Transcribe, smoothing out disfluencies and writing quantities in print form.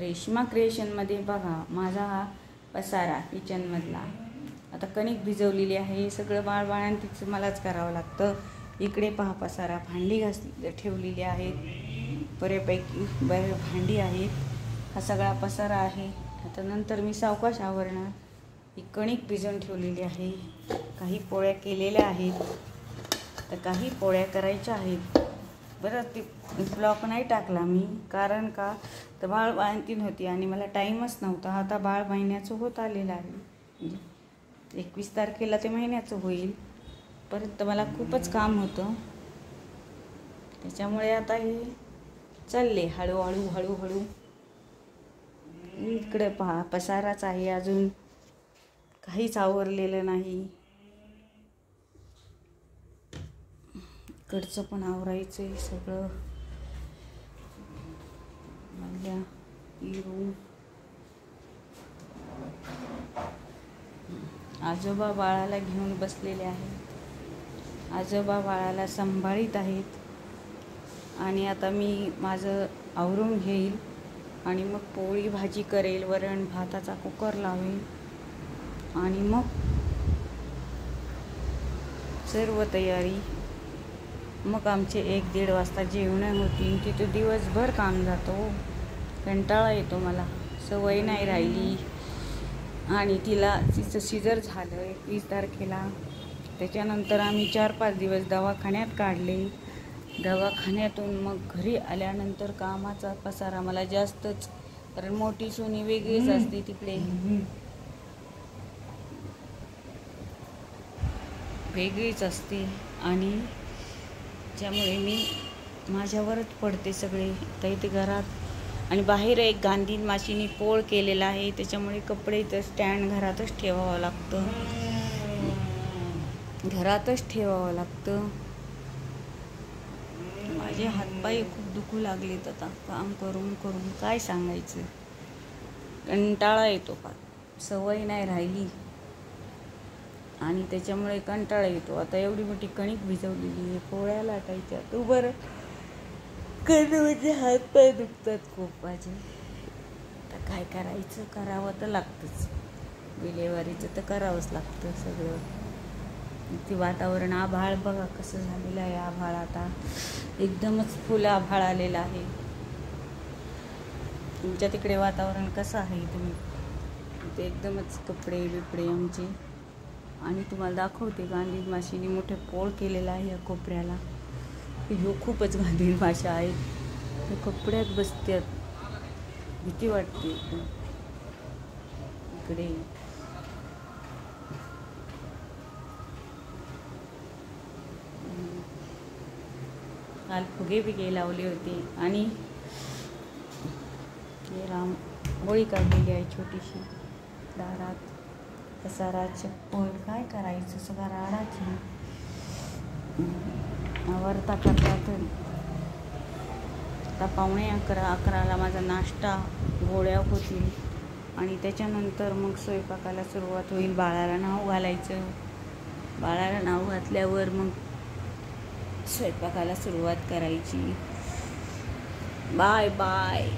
रेश्मा क्रिएशनमध्ये बघा माझा हा पसारा किचनमधला. आता कणिक भिजवलेली आहे, हे सगळं बाळबाळांतीच मलाच करावं लागतं. इकडे पहा पसारा, भांडी ठेवलेली आहेत, बऱ्यापैकी भांडी आहेत. हा सगळा पसारा आहे. आता नंतर मी सावकाश आवरणार. ही कणिक भिजवून ठेवलेली आहे, काही पोळ्या केलेल्या आहेत, तर काही पोळ्या करायच्या आहेत. बरं ती ब्लॉक नाही टाकला मी, कारण का तर बाळ बाळंतीण होती आणि मला टाईमच नव्हता. आता बाळ महिन्याचं होत आलेलं आहे, 21 तारखेला ते महिन्याचं होईल. परत मला खूपच काम होतं, त्याच्यामुळे आता हे चालले हळूहळू हळूहळू. इकडे पहा पसाराच आहे, अजून काहीच आवरलेलं नाही. इकडचं पण आवरायचं आहे सगळं. मल्ल्या रूम. आजोबा बाळाला घेऊन बसलेले आहेत. आजोबा बाळाला सांभाळीत आहेत. आणि आता मी माझं आवरून घेईल आणि मग पोळी भाजी करेल, वरण भाताचा कुकर लावेल आणि मग सर्व तयारी. मग आमचे 1-1:30 वाजता जेवण होतील. तिथे दिवसभर काम जातो, कंटाळा येतो मला, सवय नाही राहिली. आणि तिचं सिजर झालं 21 तारखेला. त्याच्यानंतर आम्ही 4-5 दिवस दवाखान्यात काढले. दवाखान्यातून मग घरी आल्यानंतर कामाचा पसारा मला जास्तच, कारण मोठी सोनी वेगळीच असते तिकडे, वेगळीच असते आणि त्यामुळे मी माझ्यावरच पडते सगळे. तर इथे घरात आणि बाहेर एक गांधी माशीनी पोळ केलेला आहे, त्याच्यामुळे कपडे इथं स्टँड घरातच ठेवावं लागतं, घरातच ठेवावं लागतं. माझे हातपाय खूप दुखू लागलेत आता काम करून करून, काय सांगायचं. कंटाळा येतो, फार सवय नाही राहिली आणि त्याच्यामुळे कंटाळा येतो. आता एवढी मोठी कणिक भिजवलेली आहे, पोळ्या लाटायच्या. तू बरं करणं म्हणजे हातपाय दुखतात खूप माझे. आता काय करायचं, करावं तर लागतंच, विल्हेवारीचं तर करावंच लागतं सगळं. ते वातावरण, आभाळ बघा कसं झालेलं आहे. आभाळ आता एकदमच फुल आभाळ आलेलं आहे. तुमच्या तिकडे वातावरण कसं आहे तुम्ही? ते एकदमच कपडे बिपडे आमचे. आणि तुम्हाला दाखवते, गांधी माशीने मोठे पोळ केलेला आहे या कोपऱ्याला. ह्यो खूपच गांधी माशा आहेत, ते कपड्यात बसतात, भीती वाटते एकदम. इकडे काल फुगे बिगे लावले होते आणि हे रांगोळी काढलेली आहे छोटीशी दारात. पसारा चप्पल काय करायचं, सगळा राडाची आवरता करता. तर आता 11:45ला माझा नाश्ता, गोळ्या होतील आणि त्याच्यानंतर मग स्वयंपाकाला सुरुवात होईल. बाळाला नाव घालायचं, बाळाला नाव घातल्यावर मग स्वयंपाकाला सुरुवात करायची. Bye bye.